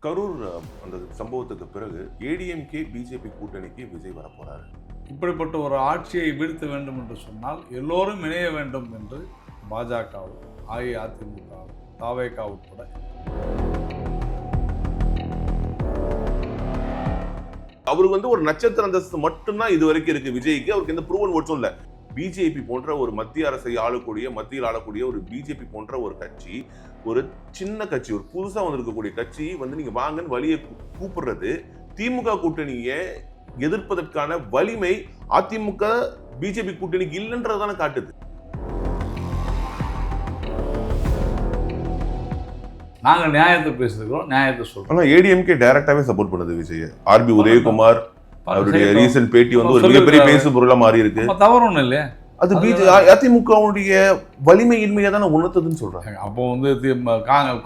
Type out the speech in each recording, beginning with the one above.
கரூர் அந்த சம்பவத்துக்கு பிறகு ஏடிஎம்கே பிஜேபி கூட்டணிக்கு விஜய் வரப்போறாரு. இப்படிப்பட்ட ஒரு ஆட்சியை வீழ்த்த வேண்டும் என்று சொன்னால் எல்லோரும் இணைய வேண்டும் என்று பாஜகவும் அஇஅதிமுகவும் தாவேகா உட்பட அவருக்கு ஒரு நட்சத்திர அந்தஸ்து மட்டும்தான் இது வரைக்கும் இருக்கு விஜய்க்கு. அவருக்கு எந்த ப்ரூவன் ஓட்ஸும் இல்ல. பிஜேபி போன்ற ஒரு மத்திய அரசை மத்தியில் ஆளக்கூடிய ஒரு பிஜேபி போன்ற ஒரு கட்சி, ஒரு சின்ன கட்சி, ஒரு புதுசா வந்திருக்கக்கூடிய கட்சி நீங்க வாங்கன்னு வழியை கூப்பிடுறது, திமுக கூட்டணியை எதிர்ப்பதற்கான வலிமை அதிமுக பிஜேபி கூட்டணிக்கு இல்லைன்றதான காட்டுது. நாங்கள் நியாயத்தை பேசுகிறோம், நியாயத்தை சொல்றோம். ஆனா ஏடிஎம்கே டைரக்டாவே சப்போர்ட் பண்ணுது விஜய். ஆர்பி உதயகுமார் அவருடைய ரீசன்ட் பேட்டி ஒரு மிகப்பெரிய பேசு பொருளா மாறி இருக்கு. தவறு ஒண்ணு இல்லையா? அது அதிமுகவுடைய வலிமையின்மையை தானே உணர்த்துதுன்னு சொல்றாங்க. அப்போ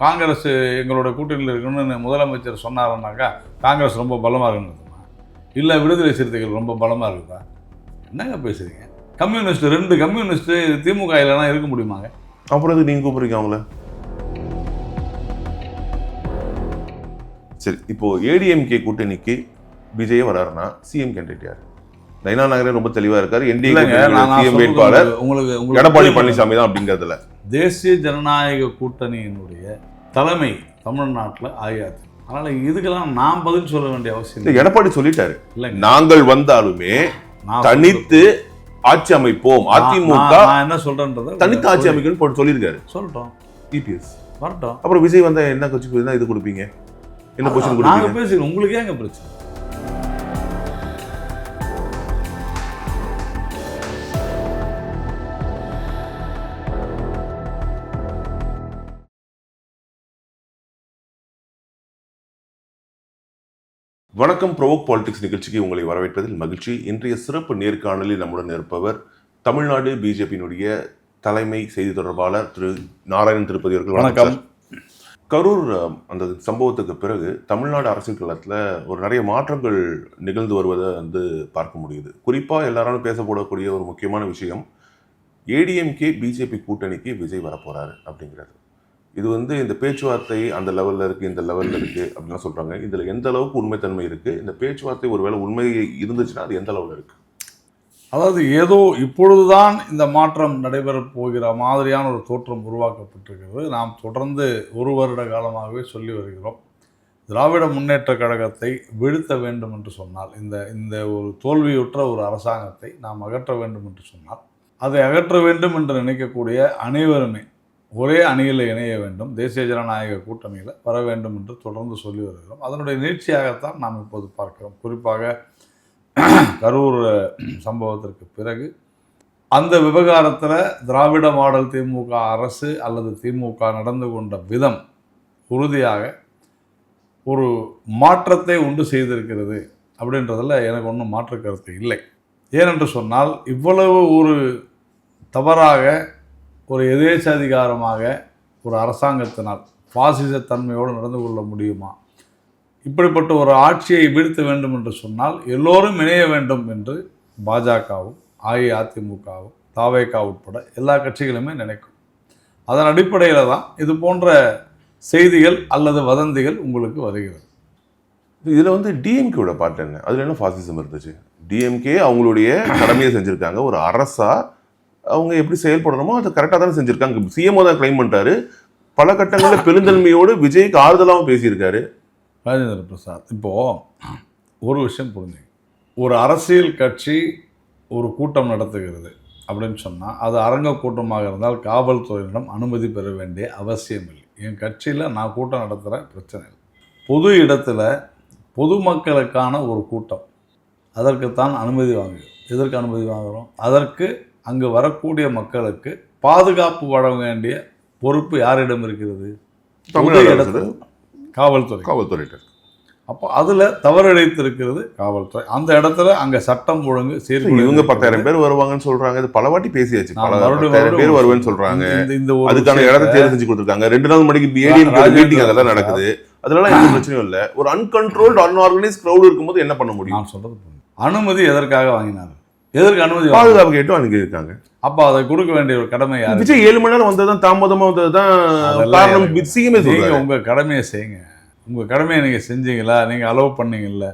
காங்கிரஸ் எங்களோட கூட்டணியில் இருக்குன்னு முதலமைச்சர் சொன்னாருன்னாக்கா காங்கிரஸ் ரொம்ப பலமா இருக்குதுமா, இல்ல விடுதலை சிறுத்தைகள் ரொம்ப பலமா இருக்குதா? என்னங்க பேசுறீங்க? கம்யூனிஸ்ட் 2 கம்யூனிஸ்ட் திமுக இல்லைன்னா இருக்க முடியுமாங்க? அப்புறம் அது நீங்க கூப்பிடுறீங்க அவங்கள? சரி, இப்போ ஏடிஎம்கே கூட்டணிக்கு விஜய் வராருன்னா சிஎம் கேண்டிடேட் யாரு? நைனா நாகரே ரொம்ப தெளிவா இருக்காரு. சிஎம் வேட்பாளர் உங்களுக்கு எடப்பாடி பழனிசாமி தான் அப்படிங்கிறதுல. தேசிய ஜனநாயக கூட்டணியினுடைய தலைமை தமிழ்நாட்டில் அஇஅதிமுக. அதனால இதுக்கெல்லாம் நான் பதில் சொல்ல வேண்டிய அவசியம் இல்லை. எடப்பாடி சொல்லிட்டாரு, நாங்கள் வந்தாலுமே தனித்து ஆட்சி அமைப்போம். அதிமுக என்ன சொல்றேன்றத தனித்து ஆட்சி அமைக்கணும்னு சொல்லியிருக்காரு. சொல்லிட்டோம். இபிஎஸ் வரட்டும். அப்புறம் விஜய் வந்தா என்ன கட்சிக்கு தான் இது கொடுப்பீங்க? என்ன பொசிஷன் கொடுப்பீங்க? நாங்க பேசுறோம், உங்களுக்கு ஏங்க பிரச்சனை? வணக்கம். ப்ரோவோக் பாலிடிக்ஸ் நிகழ்ச்சிக்கு உங்களை வரவேற்பதில் மகிழ்ச்சி. இன்றைய சிறப்பு நேர்காணலில் நம்முடன் இருப்பவர் தமிழ்நாடு பிஜேபியினுடைய தலைமை செய்தி தொடர்பாளர் திரு நாராயணன் திருப்பதி அவர்கள். வணக்கம். கரூர் அந்த சம்பவத்துக்கு பிறகு தமிழ்நாடு அரசியல் களத்தில் ஒரு நிறைய மாற்றங்கள் நிகழ்ந்து வருவதை பார்க்க முடியுது. குறிப்பாக எல்லாராலும் பேசப்படக்கூடிய ஒரு முக்கியமான விஷயம், ஏடிஎம்கே பிஜேபி கூட்டணிக்கு விஜய் வரப்போறாரு அப்படிங்கிறது. இது இந்த பேச்சுவார்த்தை அந்த லெவலில் இருக்குது, இந்த லெவலில் இருக்குது அப்படின்லாம் சொல்கிறாங்க. இதில் எந்த அளவுக்கு உண்மைத்தன்மை இருக்குது? இந்த பேச்சுவார்த்தை ஒருவேளை உண்மை இருந்துச்சுன்னா அது எந்த அளவில் இருக்குது? அதாவது ஏதோ இப்பொழுதுதான் இந்த மாற்றம் நடைபெறப் போகிற மாதிரியான ஒரு தோற்றம் உருவாக்கப்பட்டிருக்கிறது. நாம் தொடர்ந்து 1 வருட காலமாகவே சொல்லி வருகிறோம். திராவிட முன்னேற்ற கழகத்தை வீழ்த்த வேண்டும் என்று சொன்னால், இந்த ஒரு தோல்வியுற்ற ஒரு அரசாங்கத்தை நாம் அகற்ற வேண்டும் என்று சொன்னால், அதை அகற்ற வேண்டும் என்று நினைக்கக்கூடிய அனைவருமே ஒரே அணியில் இணைய வேண்டும், தேசிய ஜனநாயக கூட்டணியில் வர வேண்டும் என்று தொடர்ந்து சொல்லி வருகிறோம். அதனுடைய நீட்சியாகத்தான் நாம் இப்போது பார்க்கிறோம். குறிப்பாக கரூர் சம்பவத்திற்கு பிறகு அந்த விவகாரத்தில் திராவிட மாடல் திமுக அரசு அல்லது திமுக நடந்து கொண்ட விதம் உறுதியாக ஒரு மாற்றத்தை உண்டு செய்திருக்கிறது அப்படின்றதில் எனக்கு ஒன்றும் மாற்று கருத்து இல்லை. ஏனென்று சொன்னால், இவ்வளவு ஒரு தவறாக ஒரு எதேச்சாதிகாரமாக ஒரு அரசாங்கத்தினால் பாசிச தன்மையோடு நடந்து கொள்ள முடியுமா? இப்படிப்பட்ட ஒரு ஆட்சியை வீழ்த்த வேண்டும் என்று சொன்னால் எல்லோரும் இணைய வேண்டும் என்று பாஜகவும் அஇஅதிமுகவும் தாவேகா உட்பட எல்லா கட்சிகளுமே நினைக்கும். அதன் அடிப்படையில் தான் இது போன்ற செய்திகள் அல்லது வதந்திகள் உங்களுக்கு வருகிறது. இதில் டிஎம்கேவோட பாட்டு என்ன? அதில் என்ன ஃபாசிசம் இருந்துச்சு? டிஎம்கே அவங்களுடைய கடமையை செஞ்சுருக்காங்க. ஒரு அரசா அவங்க எப்படி செயல்படணுமோ அதை கரெக்டாக தானே செஞ்சுருக்காங்க. சிஎம்ஓ தான் கிளைம் பண்ணிட்டாரு. பல கட்டங்களில் பெருந்தன்மையோடு விஜய்க்கு ஆறுதலாகவும் பேசியிருக்காரு ராஜேந்திர பிரசாத். இப்போது ஒரு விஷயம் புரிஞ்சுங்க, ஒரு அரசியல் கட்சி ஒரு கூட்டம் நடத்துகிறது அப்படின்னு சொன்னால் அது அரங்க கூட்டமாக இருந்தால் காவல்துறையிடம் அனுமதி பெற வேண்டிய அவசியம் இல்லை. என் கட்சியில் நான் கூட்டம் நடத்துகிறேன், பிரச்சனை இல்லை. பொது இடத்துல பொதுமக்களுக்கான ஒரு கூட்டம், அதற்குத்தான் அனுமதி வாங்குகிறோம். எதற்கு அனுமதி வாங்குகிறோம்? அதற்கு அங்கு வரக்கூடிய மக்களுக்கு பாதுகாப்பு வழங்க வேண்டிய பொறுப்பு யாரிடம் இருக்கிறது? தமிழ்நாடு காவல்துறை. அப்போ அதில் தவறிழைத்திருக்கிறது காவல்துறை. அந்த இடத்துல அங்கே சட்டம் ஒழுங்கு இவங்க 10,000 பேர் வருவாங்கன்னு சொல்றாங்க. இது பல வாட்டி பேசியாச்சு. 10,000 பேர் வருவேன்னு சொல்றாங்க. அதுக்கான இடத்தை தேர்வு செஞ்சு கொடுத்துருக்காங்க. 2 நாள் மணிக்கு மீட்டிங் அதெல்லாம் நடக்குது. அதனால எந்த பிரச்சனையும் இல்லை. ஒரு அன்கண்ட்ரோல்டு அன்ஆர்கனைஸ்ட் கிரௌட் இருக்கும்போது என்ன பண்ண முடியும்? நான் சொல்றது அனுமதி எதற்காக வாங்கினார்? எதற்கு அனுமதி? பாதுகாப்பு கேட்டும் அனுப்பி இருக்காங்க. அப்போ அதை கொடுக்க வேண்டிய ஒரு கடமை யார்? விஜய் 7 மணி நேரம் வந்ததுதான் தாமதமா வந்ததுதான் காரணம். சிஎம்ஏ சொல்றாரு, உங்க கடமையை செய்யுங்க. உங்கள் கடமையை நீங்கள் செஞ்சீங்களா, நீங்கள் அலோவ் பண்ணீங்கல்ல,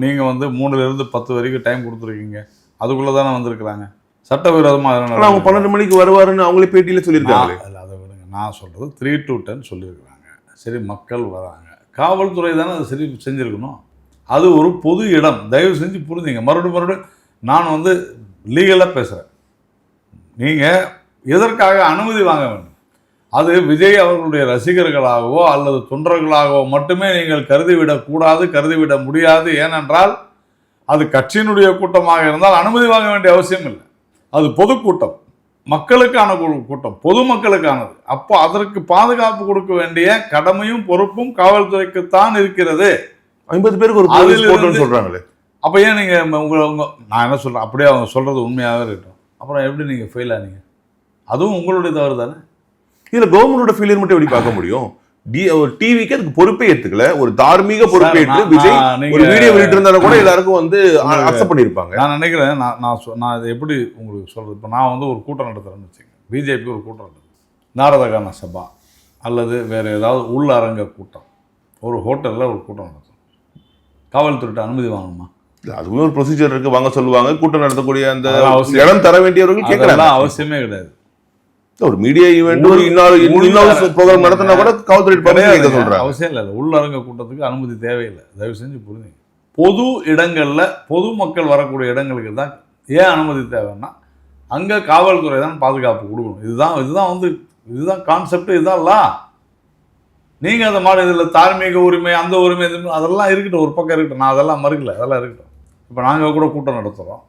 நீங்கள் வந்து 3லேருந்து 10 வரைக்கும் டைம் கொடுத்துருக்கீங்க, அதுக்குள்ளே தானே வந்திருக்கிறாங்க. சட்டவிரோதமாக அதனால் அவங்க 12 மணிக்கு வருவாருன்னு அவங்களே பேட்டியில் சொல்லியிருக்காங்க. இல்லை அதை விடுங்க, நான் சொல்கிறது 3 to 10 சொல்லியிருக்கிறாங்க. சரி, மக்கள் வராங்க, காவல்துறை தானே அதை சரி செஞ்சுருக்கணும். அது ஒரு பொது இடம், தயவு செஞ்சு புரிஞ்சுங்க. மறுபடியும் நான் வந்து லீகலாக பேசுகிறேன். நீங்கள் எதற்காக அனுமதி வாங்க வேண்டும்? அது விஜய் அவர்களுடைய ரசிகர்களாகவோ அல்லது தொண்டர்களாகவோ மட்டுமே நீங்கள் கருதிவிடக்கூடாது, கருதிவிட முடியாது. ஏனென்றால் அது கட்சியினுடைய கூட்டமாக இருந்தால் அனுமதி வாங்க வேண்டிய அவசியம் இல்லை. அது பொதுக்கூட்டம், மக்களுக்கான கூட்டம், பொதுமக்களுக்கானது. அப்போ அதற்கு பாதுகாப்பு கொடுக்க வேண்டிய கடமையும் பொறுப்பும் காவல்துறைக்குத்தான் இருக்கிறது. 50 பேருக்கு ஒரு போலீஸ் போட்டோன்னு சொல்றாங்களே. அப்போ ஏன் நீங்கள் நான் என்ன சொல்கிறேன், அப்படியே அவங்க சொல்கிறது உண்மையாகவே இருக்கட்டும், அப்புறம் எப்படி நீங்கள் ஃபெயில் ஆனீங்க? அதுவும் உங்களுடைய தவறு தானே. இதில் கவர்மெண்டோட ஃபெயிலியர் மட்டும் எப்படி பார்க்க முடியும்? ஒரு டிவிக்கு அதுக்கு பொறுப்பே ஏற்றுக்கல, ஒரு தார்மீக பொறுப்பை ஏற்று விஜய் ஒரு வீடியோ வெளியிட்டு இருந்தாலும் கூட எல்லாருக்கும் வந்து அக்செப்ட் பண்ணியிருப்பாங்க. நான் நினைக்கிறேன், நான் இதை எப்படி உங்களுக்கு சொல்கிறது, இப்போ நான் வந்து ஒரு கூட்டம் நடத்துகிறேன்னு வச்சுக்கேன், பிஜேபி ஒரு கூட்டம் நடத்துது, நாரதகான சபா அல்லது வேறு ஏதாவது உள்ளரங்க கூட்டம், ஒரு ஹோட்டலில் ஒரு கூட்டம் நடத்தும், காவல்துறையிட்ட அனுமதி வாங்கணுமா? அதுவுமே ஒரு ப்ரொசீஜர் இருக்கு, வாங்க சொல்லுவாங்க. கூட்டம் நடத்தக்கூடிய அந்த இடம் தர வேண்டியவர்கள் கேட்கறாங்க. அவசியமே கிடையாது. ஒரு மீடியா ஈவென்ட் ஒரு இன்னொரு ப்ரோக்ராம் நடத்தினா கூட காவல்துறை கேட்க சொல்றாங்க. அவசியம் இல்லை. உள்ளரங்க கூட்டத்துக்கு அனுமதி தேவையில்லை, தயவு செஞ்சு புரிஞ்சுங்க. பொது இடங்கள்ல பொதுமக்கள் வரக்கூடிய இடங்களுக்கு தான் ஏன் அனுமதி தேவைன்னா அங்கே காவல்துறை தான் பாதுகாப்பு கொடுக்கணும். இதுதான் கான்செப்ட், இதுதான் லா. நீங்கள் அந்த மாதிரி இதில் தார்மீக உரிமை, அந்த உரிமை, அதெல்லாம் இருக்கட்டும், ஒரு பக்கம் இருக்கட்டும், நான் அதெல்லாம் மறுக்கல, அதெல்லாம் இருக்கட்டும். இப்போ நாங்கள் கூட கூட்டம் நடத்துகிறோம்,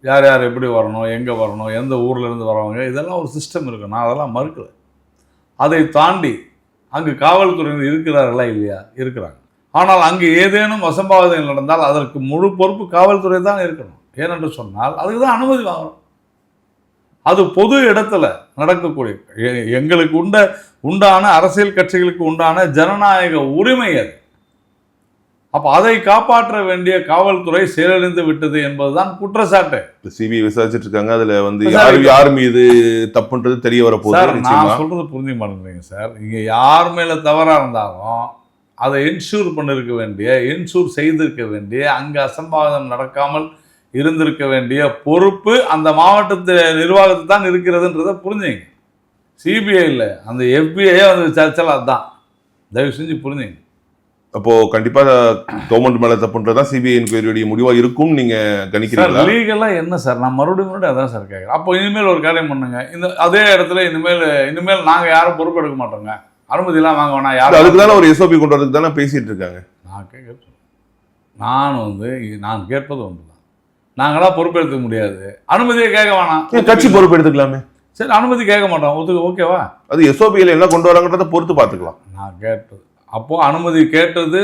யார் யார் எப்படி வரணும், எங்கே வரணும், எந்த ஊர்லேருந்து வரவங்க, இதெல்லாம் ஒரு சிஸ்டம் இருக்குது, நான் அதெல்லாம் மறுக்கலை. அதை தாண்டி அங்கு காவல்துறையினர் இருக்கிறார்களா இல்லையா? இருக்கிறாங்க. ஆனால் அங்கு ஏதேனும் அசம்பாவிதங்கள் நடந்தால் அதற்கு முழு பொறுப்பு காவல்துறை தான் இருக்கணும். ஏனென்று சொன்னால் அதுக்கு தான் அனுமதி வாங்கணும். அது பொது இடத்துல நடக்கக்கூடிய எங்களுக்கு உண்டான அரசியல் கட்சிகளுக்கு உண்டான ஜனநாயக உரிமை அது. அப்போ அதை காப்பாற்ற வேண்டிய காவல்துறை செயலிழந்து விட்டது என்பதுதான் குற்றச்சாட்டு. சிபிஐ விசாரிச்சுட்டு இருக்காங்க. அதுல வந்து யார் மீது தப்புன்றது தெரிய வர போகுது. நான் சொல்றது புரிஞ்சுக்க மாட்டேங்கிறீங்க சார். இங்க யார் மேல தவறா இருந்தாலும் அதை இன்சூர் செய்திருக்க வேண்டிய, அங்க அசம்பாவிதம் நடக்காமல் இருந்திருக்க வேண்டிய பொறுப்பு அந்த மாவட்டத்து நிர்வாகத்தை தான் இருக்கிறதுன்றதை புரிஞ்சுங்க. சிபிஐ இல்லை, அந்த எஃபிஐயே வந்து விசாரிச்சாலும் அதுதான். தயவு செஞ்சு புரிஞ்சுங்க. அப்போ கண்டிப்பா கவர்மெண்ட் மேல தப்புன்றதான் சிபிஐ என்கொயரியுடைய முடிவா இருக்கும் நீங்க கணிக்கிறீங்களா? லீகலா என்ன சார், நான் மறுபடியும் அதான் சார் கேட்குறேன். அப்போ இனிமேல் ஒரு காரியம் பண்ணுங்க, இந்த அதே இடத்துல இனிமேல் நாங்க யாரும் பொறுப்பு எடுக்க மாட்டோங்க, அனுமதியெல்லாம் வாங்க வேணாம். யாரும் அதுக்கு தானே ஒரு எஸ்ஓபி கொண்டு வரதுக்கு தானே பேசிட்டு இருக்காங்க. நான் கேட்பது ஒன்று தான், நாங்களாம் பொறுப்பு எடுத்துக்க முடியாது, அனுமதியை கேட்க வேணாம், கட்சி பொறுப்பு எடுத்துக்கலாமே. சரி, அனுமதி கேட்க மாட்டோம், ஓகேவா? அது எஸ்ஓபியில் என்ன கொண்டு வராங்கன்றத பொறுத்து பார்த்துக்கலாம். நான் கேட்டது அப்போ அனுமதி கேட்டது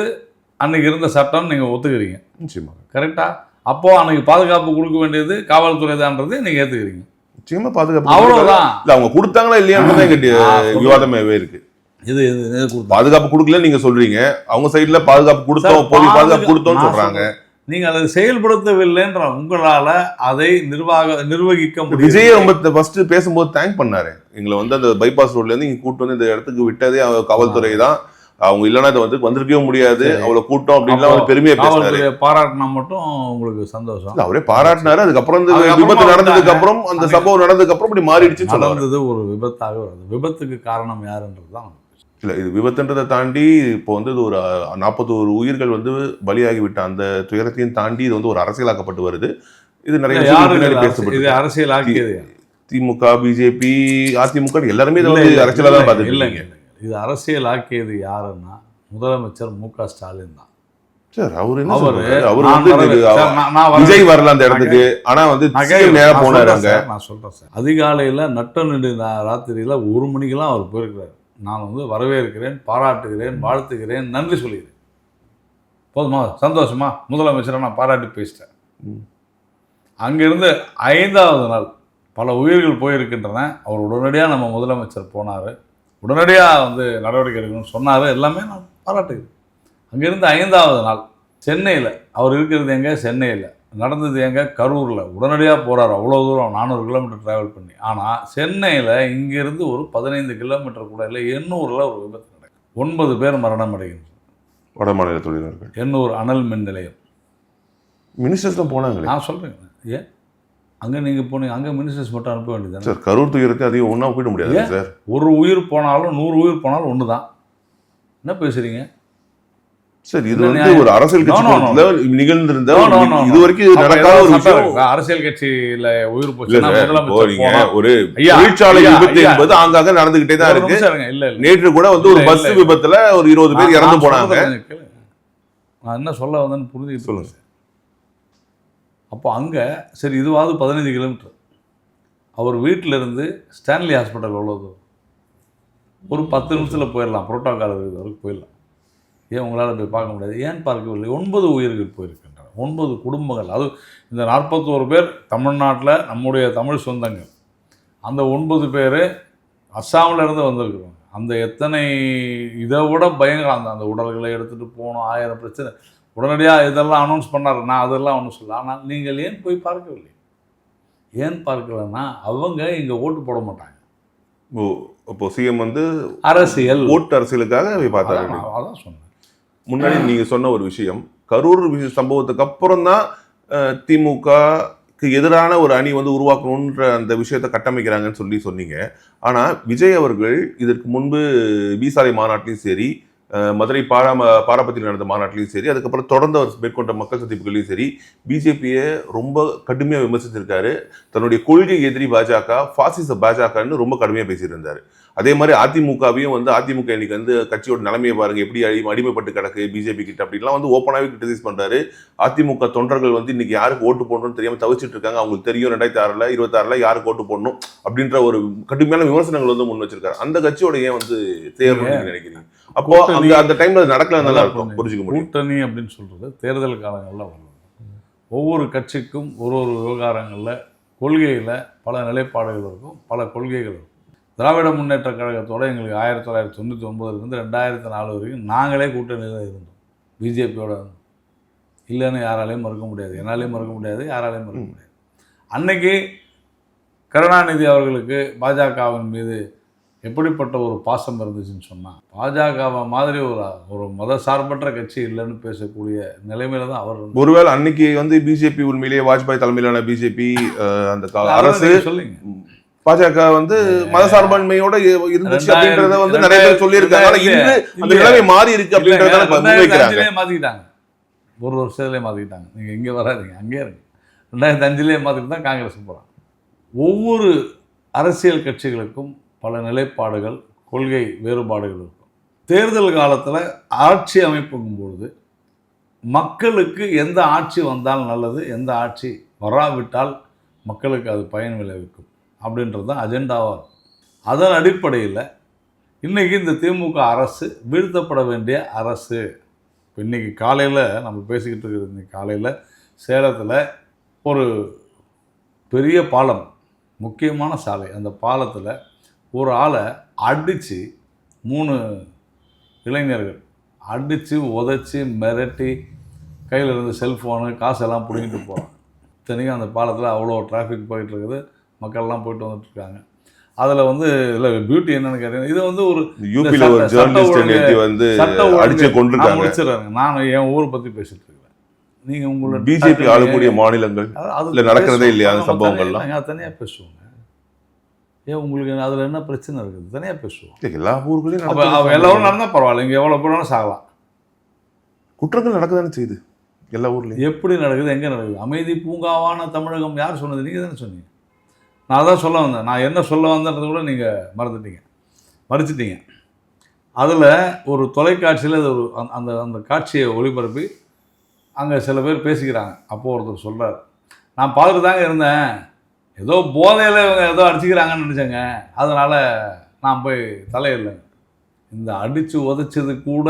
அன்னைக்கு இருந்த சட்டம் நீங்கள் ஒத்துக்கிறீங்க, நிச்சயமா கரெக்டா? அப்போ அன்னைக்கு பாதுகாப்பு கொடுக்க வேண்டியது காவல்துறை தான்றது நீங்க ஏத்துக்கிறீங்க. நிச்சயமா பாதுகாப்பு அவ்வளவுதான். இல்ல அவங்க கொடுத்தாங்களா இல்லையான்றதே விவாதமே இருக்கு. இது பாதுகாப்பு கொடுக்கல நீங்க சொல்றீங்க, அவங்க சைடுல பாதுகாப்பு கொடுத்தோம், போலீஸ் பாதுகாப்பு கொடுத்தோம்னு சொல்றாங்க. நீங்க அதை செயல்படுத்தவில்லைன்ற உங்களால அதை நிர்வகிக்க முடியும். விஜய் ரொம்ப ஃபர்ஸ்ட் பேசும்போது தேங்க் பண்ணாரு, எங்களை வந்து அந்த பைபாஸ் ரோட்ல இருந்து இங்க கூட்டு வந்து இந்த இடத்துக்கு விட்டதே காவல்துறை தான், அவங்க இல்லைன்னா இதை வந்து வந்திருக்கவே முடியாது, அவ்வளவு கூட்டம் அப்படின்லாம் பெருமையா பேசினாரு. பாராட்டினா மட்டும் உங்களுக்கு சந்தோஷம். அவரே பாராட்டினாரு. அதுக்கப்புறம் விபத்து நடந்ததுக்கு அப்புறம், அந்த சம்பவம் நடந்ததுக்கு அப்புறம் இப்படி மாறிடுச்சு. நடந்தது ஒரு விபத்தாக வருது, விபத்துக்கு காரணம் யாருன்றதுதான் இல்லை. இது விபத்துன்றதை தாண்டி இப்போ வந்து இது ஒரு 41 உயிர்கள் வந்து பலியாகி விட்ட அந்த துயரத்தையும் தாண்டி இது வந்து ஒரு அரசியலாக்கப்பட்டு வருது. இது நிறைய பேசப்படுது. அரசியலாக்கியது திமுக, பிஜேபி, அதிமுக எல்லாருமே இதை வந்து அரசியலாக தான் பார்த்துட்டு இல்லைங்க. இது அரசியலாக்கியது யாருன்னா முதலமைச்சர் மு.க. ஸ்டாலின் தான். சார் அவர் விஜய் வரல அந்த இடத்துக்கு, ஆனா வந்து போனாங்க. நான் சொல்றேன் சார், அதிகாலையில நட்ட நெடு ராத்திரியில 1 மணிக்கெல்லாம் அவர் போயிருக்கிறார். நான் வந்து வரவேற்கிறேன், பாராட்டுகிறேன், வாழ்த்துகிறேன், நன்றி சொல்லிக்கிறேன். போதுமா? சந்தோஷமா? முதலமைச்சரை நான் பாராட்டி பேசிட்டேன். அங்கிருந்து 5வது நாள் பல உயிர்கள் போயிருக்கின்றன. அவர் உடனடியாக நம்ம முதலமைச்சர் போனார், உடனடியாக வந்து நடவடிக்கை எடுக்கணும்னு சொன்னார், எல்லாமே நான் பாராட்டுகிறேன். அங்கிருந்து 5வது நாள் சென்னையில், அவர் இருக்கிறது எங்கே? சென்னையில். நடந்தது எங்கே? கரூரில். உடனடியாக போகிறார், அவ்வளோ தூரம் 400 கிலோமீட்டர் ட்ராவல் பண்ணி. ஆனால் சென்னையில் இங்கேருந்து ஒரு 15 கிலோமீட்டர் கூட இல்லை, எண்ணூரில் ஒரு விபத்து நடக்குது, 9 பேர் மரணம் அடைகின்றனர். வட மாநில தொழிலாளர்கள் எண்ணூர் அனல் மின் நிலையம். மினிஸ்டர்ஸ் தான் போனாங்களே. நான் சொல்கிறேன், ஏன் அங்கே நீங்கள் போனீங்க, அங்கே மினிஸ்டர்ஸ் மட்டும் அனுப்ப வேண்டியது சார். கரூர் துயரத்தை அதிகம் ஒன்றா போயிட முடியாது சார். ஒரு உயிர் போனாலும் 100 உயிர் போனாலும் ஒன்று தான். என்ன பேசுகிறீங்க சார்? இது வந்து ஒரு அரசியல் கட்சி நிகழ்ந்திருந்த இது வரைக்கும் நடக்காத ஒரு விஷயம். அரசியல் கட்சியில உயிர் போச்சு ஒரு தொழிற்சாலை விபத்து என்பது ஆங்காங்க நடந்துகிட்டே தான் இருக்கு. இல்ல நேற்று கூட வந்து ஒரு பஸ் விபத்துல ஒரு 20 பேர் இறந்து போனாங்க. நான் என்ன சொல்ல வந்தேன்னு புரிஞ்சு சொல்லுங்க. அப்போ அங்கே சரி இதுவாவது 15 கிலோமீட்டர். அவர் வீட்டில் இருந்து ஸ்டான்லி ஹாஸ்பிட்டல் எவ்வளோ தூரம்? ஒரு 10 நிமிஷத்தில் போயிடலாம். புரோட்டோக்கால் இருக்குது வரைக்கும் போயிடலாம். ஏன் உங்களால் போய் பார்க்க முடியாது? ஏன் பார்க்கவில்லை? 9 உயிர்கள் போயிருக்கின்றன, 9 குடும்பங்கள். அது இந்த 41 பேர் தமிழ்நாட்டில் நம்முடைய தமிழ் சொந்தங்கள். அந்த 9 பேர் அஸ்ஸாமில் இருந்து வந்திருக்கிறோம். அந்த எத்தனை இதை விட பயங்கரம். அந்த உடல்களை எடுத்துகிட்டு போகணும், 1000 பிரச்சனை. உடனடியாக இதெல்லாம் அனௌன்ஸ் பண்ணார். நான் அதெல்லாம் ஒன்றும் சொல்ல. ஆனால் நீங்கள் ஏன் போய் பார்க்கவில்லை? ஏன் பார்க்கலன்னா அவங்க இங்கே ஓட்டு போட மாட்டாங்க. இப்போ சிஎம் வந்து அரசியல் ஓட்டு அரசியலுக்காக பார்த்தாங்க. அதான் சொன்னேன் முன்னாடி நீங்க சொன்ன ஒரு விஷயம். கரூர் சம்பவத்துக்கு அப்புறம் தான் திமுகக்கு எதிரான ஒரு அணி வந்து உருவாக்கணுன்ற அந்த விஷயத்தை கட்டமைக்கிறாங்கன்னு சொன்னீங்க. ஆனா விஜய் அவர்கள் இதற்கு முன்பு பீசாலை மாநாட்டிலையும் சரி, மதுரை பாராபத்தில் நடந்த மாநாட்டிலையும் சரி, அதுக்கப்புறம் தொடர்ந்து அவர் மேற்கொண்ட மக்கள் சந்திப்புகளையும் சரி, பிஜேபியை ரொம்ப கடுமையாக விமர்சிச்சிருக்காரு. தன்னுடைய கொள்கை எதிரி பாஜக, பாசிச பாஜகன்னு ரொம்ப கடுமையாக பேசியிருந்தாரு. அதே மாதிரி அதிமுகவையும் வந்து அதிமுக இன்னைக்கு வந்து கட்சியோட நிலைமையை பாருங்க எப்படி அடிமைப்பட்டு கிடக்கு பிஜேபி கிட்ட அப்படின்லாம் வந்து ஓப்பனாகவே கிரிட்டிசைஸ் பண்றாரு. அதிமுக தொண்டர்கள் வந்து இன்னைக்கு யாருக்கு ஓட்டு போடணும்னு தெரியாம தவிச்சிட்டு இருக்காங்க. அவங்களுக்கு தெரியும் 2026 யாருக்கு ஓட்டு போடணும் அப்படின்ற ஒரு கடுமையான விமர்சனங்கள் வந்து முன் வச்சிருக்காரு. அந்த கட்சியோட ஏன் வந்து தேர்தல் நினைக்கிறீங்க? அப்போ அந்த டைம்ல நடக்கல நல்லா இருக்கும் புரிஞ்சுக்க முடியும். கூட்டணி அப்படின்னு சொல்றது தேர்தல் காலங்களில் வரும். ஒவ்வொரு கட்சிக்கும் ஒரு விவகாரங்களில் கொள்கையில் பல நிலைப்பாடுகள் இருக்கும், பல கொள்கைகள் இருக்கும். திராவிட முன்னேற்ற கழகத்தோடு எங்களுக்கு 1999 2004 வரைக்கும் நாங்களே கூட்டணியில் தான் இருந்தோம். பிஜேபியோட இல்லைன்னு யாராலையும் மறுக்க முடியாது, என்னாலையும் மறுக்க முடியாது, யாராலையும் மறுக்க முடியாது. அன்னைக்கு கருணாநிதி அவர்களுக்கு பாஜகவின் மீது எப்படிப்பட்ட ஒரு பாசம் இருந்துச்சுன்னு சொன்னால், பாஜகவை மாதிரி ஒரு மத சார்பற்ற கட்சி இல்லைன்னு பேசக்கூடிய நிலைமையில தான் அவர். ஒருவேளை அன்னைக்கு வந்து பிஜேபி உண்மையிலேயே வாஜ்பாய் தலைமையிலான பிஜேபி அந்த அரசு சொல்லுங்க பாஜக வந்து மதசார்பன்மையோட இருந்துச்சு அப்படின்றத வந்து நிறைய பேர் சொல்லியிருக்காங்க. ஆனா இன்று அந்த நிலைமை மாறி இருக்கு அப்படின்றத முன்வைக்கிறாங்க. மாத்திக்கிட்டாங்க, ஒரு வருஷத்துலேயே மாத்திக்கிட்டாங்க. நீங்க இங்க வராதிங்க, அங்கேயே இருக்கு. 2005 மாத்திட்டு தான் காங்கிரஸ் போறாங்க. ஒவ்வொரு அரசியல் கட்சிகளுக்கும் பல நிலைப்பாடுகள், கொள்கை வேறுபாடுகள் இருக்கும். தேர்தல் காலத்தில் ஆட்சி அமைப்புக்கும் பொழுது மக்களுக்கு எந்த ஆட்சி வந்தால் நல்லது, எந்த ஆட்சி வராவிட்டால் மக்களுக்கு அது பயன் விளைவிக்கும் அப்படின்றது தான் அஜெண்டாவாக இருக்கும். அதன் அடிப்படையில் இன்றைக்கி இந்த திமுக அரசு வீழ்த்தப்பட வேண்டிய அரசு. இப்போ இன்றைக்கி காலையில் நம்ம பேசிக்கிட்டு இருக்கிறது, இன்றைக்கி காலையில் சேலத்தில் ஒரு பெரிய பாலம், முக்கியமான சாலை, அந்த பாலத்தில் ஒரு ஆளை அடித்து 3 இளைஞர்கள் அடித்து உதச்சி மிரட்டி கையில் இருந்த செல்ஃபோனு காசெல்லாம் பிடிங்கிட்டு போகிறாங்க. இத்தனைக்கும் அந்த பாலத்தில் அவ்வளோ டிராஃபிக் போயிட்டுருக்குது, மக்கள்லாம் போயிட்டு வந்துட்டுருக்காங்க. அதில் வந்து இல்லை பியூட்டி என்னன்னு கேட்டீங்கன்னா, இது வந்து ஒரு யூபியில் ஒரு ஜர்னலிஸ்ட் வந்து அடிச்சு கொண்டிருக்காங்க. முடிச்சிடறாங்க. நான் என் ஊரை பற்றி பேசிட்டு இருக்கிறேன். நீங்கள் உங்களோட பிஜேபி ஆளக்கூடிய மாநிலங்கள் அதில் நடக்கிறதே இல்லையா அந்த சம்பவங்கள்லாம்? தனியாக பேசுவோங்க. ஏன் உங்களுக்கு அதில் என்ன பிரச்சனை இருக்குது? தனியாக பேசுவோம். எல்லா ஊர்களையும் எல்லாரும் நடந்தால் பரவாயில்ல, இங்கே எவ்வளோ பேரும் சாகலாம். குற்றங்கள் நடக்குதானே செய்யுது எல்லா ஊர்லேயும். எப்படி நடக்குது, எங்கே நடக்குது? அமைதி பூங்காவான தமிழகம் யார் சொன்னது? நீங்கள் தானே சொன்னீங்க. நான் தான் சொல்ல வந்தேன். நான் என்ன சொல்ல வந்தேன்றதை கூட நீங்கள் மறுச்சிட்டீங்க. அதில் ஒரு தொலைக்காட்சியில் அது ஒரு அந்த அந்த காட்சியை ஒளிபரப்பி அங்கே சில பேர் பேசிக்கிறாங்க. அப்போது ஒருத்தர் சொல்கிறார், நான் பார்த்துட்டு தாங்க இருந்தேன், ஏதோ போதையில் இவங்க ஏதோ அடிச்சுக்கிறாங்கன்னு நினச்சேங்க, அதனால் நான் போய் தலையில்லைங்க. இந்த அடித்து உதைச்சது கூட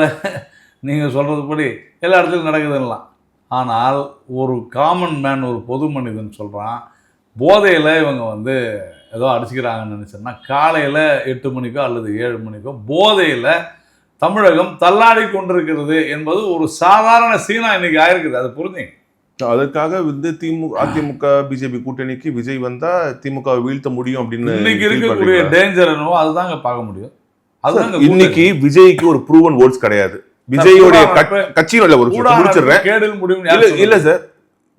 நீங்கள் சொல்கிறதுபடி எல்லா இடத்துலையும் நடக்குதுன்னலாம். ஆனால் ஒரு காமன் மேன், ஒரு பொது மனிதன் சொல்கிறான், போதையில் இவங்க வந்து ஏதோ அடிச்சுக்கிறாங்கன்னு நினச்சேன்னா காலையில் 8 மணிக்கோ அல்லது 7 மணிக்கோ போதையில் தமிழகம் தள்ளாடி கொண்டிருக்கிறது என்பது ஒரு சாதாரண சீனா இன்னைக்கு ஆயிருக்குது. அது புரிஞ்சுங்க. அதுக்காக வந்து அதிமுக பிஜேபி கூட்டணிக்கு விஜய் வந்தா திமுக வீழ்த்த முடியும் அப்படின்னு இன்னைக்கு இருக்கக்கூடிய டேஞ்சர் என்னவோ அதுதாங்க பார்க்க முடியும். அதுதான் இன்னைக்கு விஜய்க்கு ஒரு ப்ரூவன் ஓட்ஸ் கிடையாது. விஜயோடைய கட்சியும் இல்ல ஒரு முடிச்சிடுறேன். கேடில் முடிவு இல்ல சார்,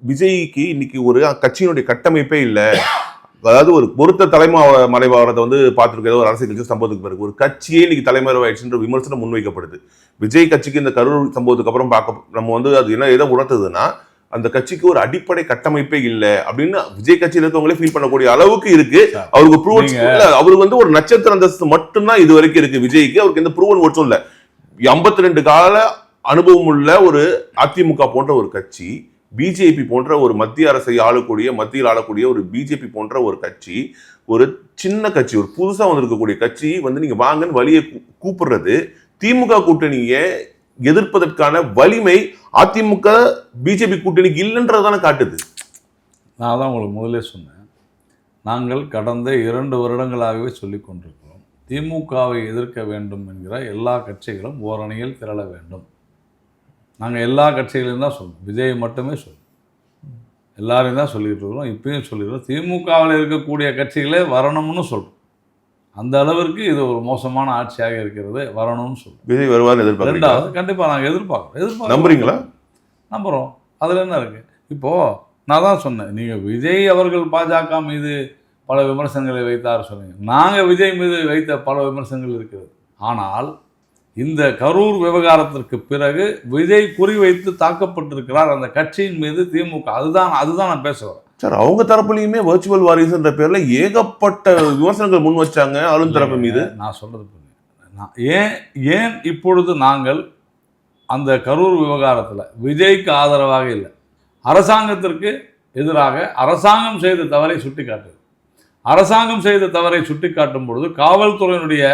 விஜய்க்கு இன்னைக்கு ஒரு கட்சியினுடைய கட்டமைப்பே இல்ல. அதாவது ஒரு பொருத்த தலைமறைவாகிறத வந்து பார்த்துருக்க ஒரு அரசியல் கட்சி சம்பவத்துக்கு பிறகு ஒரு கட்சியே இன்னைக்கு தலைமறைவாயிடுச்சுன்ற விமர்சனம் முன்வைக்கப்படுது. விஜய் கட்சிக்கு இந்த கரூர் சம்பவத்துக்கு அப்புறம் நம்ம வந்து அது என்ன எதை உணர்த்துதுன்னா, அந்த கட்சிக்கு ஒரு அடிப்படை கட்டமைப்பே இல்ல அப்படின்னு விஜய் கட்சியில இருக்கவங்களே ஃபீல் பண்ணக்கூடிய அளவுக்கு இருக்கு. அவருக்கு ப்ரூவன் அவருக்கு வந்து ஒரு நட்சத்திர அந்தஸ்து மட்டும்தான் இது வரைக்கும் இருக்கு விஜய்க்கு. அவருக்கு எந்த ப்ரூவன் ஓட்டும் இல்ல. 52 கால அனுபவம் உள்ள ஒரு அதிமுக போன்ற ஒரு கட்சி, பிஜேபி போன்ற ஒரு மத்தியில் ஆளக்கூடிய ஒரு பிஜேபி போன்ற ஒரு கட்சி, ஒரு சின்ன கட்சி, ஒரு புதுசா வந்திருக்கக்கூடிய கட்சி வந்து நீங்க வாங்கன்னு வழியை கூப்பிடுறது, திமுக கூட்டணியை எதிர்ப்பதற்கான வலிமை அதிமுக பிஜேபி கூட்டணிக்கு இல்லைன்றதான காட்டுது. நான் தான் உங்களுக்கு முதலே சொன்னேன், நாங்கள் கடந்த 2 வருடங்களாகவே சொல்லிக் கொண்டிருக்கிறோம், திமுகவை எதிர்க்க வேண்டும் என்கிற எல்லா கட்சிகளும் ஓரணியில் திரள வேண்டும். நாங்கள் எல்லா கட்சிகளையும் தான் சொல்லுவோம், விஜய் மட்டுமே சொல்லுவோம், எல்லாரையும் தான் சொல்லிக்கிட்டு இருக்கிறோம், இப்பயும் சொல்லிடுறோம். திமுகவில் இருக்கக்கூடிய கட்சிகளே வரணும்னு சொல்கிறோம். அந்த அளவிற்கு இது ஒரு மோசமான ஆட்சியாக இருக்கிறது, வரணும்னு சொல்லுவோம். விஜய் வருவார்னு எதிர்பார்க்கிறீங்களா? ரெண்டாவது, கண்டிப்பாக நாங்கள் எதிர்பார்க்குறோம். நம்புறீங்களா? நம்புகிறோம். அதில் என்ன இருக்குது? இப்போது நான் தான் சொன்னேன், நீங்கள் விஜய் அவர்கள் பாஜக மீது பல விமர்சனங்களை வைத்தார் சொன்னீங்க. நாங்கள் விஜய் மீது வைத்த பல விமர்சனங்கள் இருக்கிறது. ஆனால் இந்த கரூர் விவகாரத்திற்கு பிறகு விஜய் குறிவைத்து தாக்கப்பட்டிருக்கிறார் அந்த கட்சியின் மீது திமுக. அதுதான் நான் பேசுகிறேன் சார். அவங்க தரப்புலையுமே வர்ச்சுவல் வாரிசுன்ற பேர்ல ஏகப்பட்ட விமர்சனங்கள் முன் வச்சாங்க ஆளும் தரப்பு மீது. நான் சொல்றது ஏன் இப்பொழுது நாங்கள் அந்த கரூர் விவகாரத்தில் விஜய்க்கு ஆதரவாக இல்லை, அரசாங்கத்திற்கு எதிராக அரசாங்கம் செய்த தவறை சுட்டிக்காட்டுது. அரசாங்கம் செய்த தவறை சுட்டிக்காட்டும் பொழுது, காவல்துறையினுடைய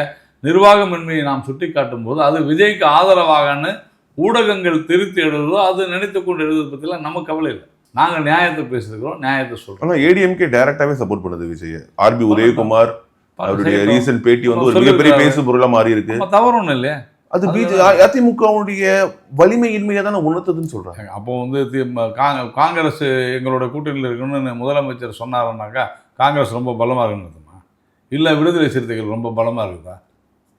நிர்வாகமின்மையை நாம் சுட்டிக்காட்டும் போது, அது விஜய்க்கு ஆதரவாகன்னு ஊடகங்கள் திருத்தி எழுதுதோ அது நினைத்து கொண்டு எழுதுவது பற்றிலாம் நமக்கு கவலை இல்லை. நாங்கள் நியாயத்தை பேசியிருக்கிறோம், நியாயத்தை சொல்கிறோம். ஆனால் ஏடிஎம்கே டைரக்டாகவே சப்போர்ட் பண்ணுது விஜய். ஆர்பி உதயகுமார் அவருடைய ரீசன்ட் பேட்டி வந்து ஒரு மிகப்பெரிய பேசு பொருளாக மாறி இருக்கு. தவறு ஒன்றும் இல்லையா? அது அதிமுகவுடைய வலிமையின்மையை தானே உணர்த்துதுன்னு சொல்றாங்க. அப்போ வந்து காங்கிரஸ் எங்களோட கூட்டணியில் இருக்குன்னு முதலமைச்சர் சொன்னாருன்னாக்கா காங்கிரஸ் ரொம்ப பலமாக இருக்குதுமா, இல்லை விடுதலை சிறுத்தைகள் ரொம்ப பலமாக இருக்குதா?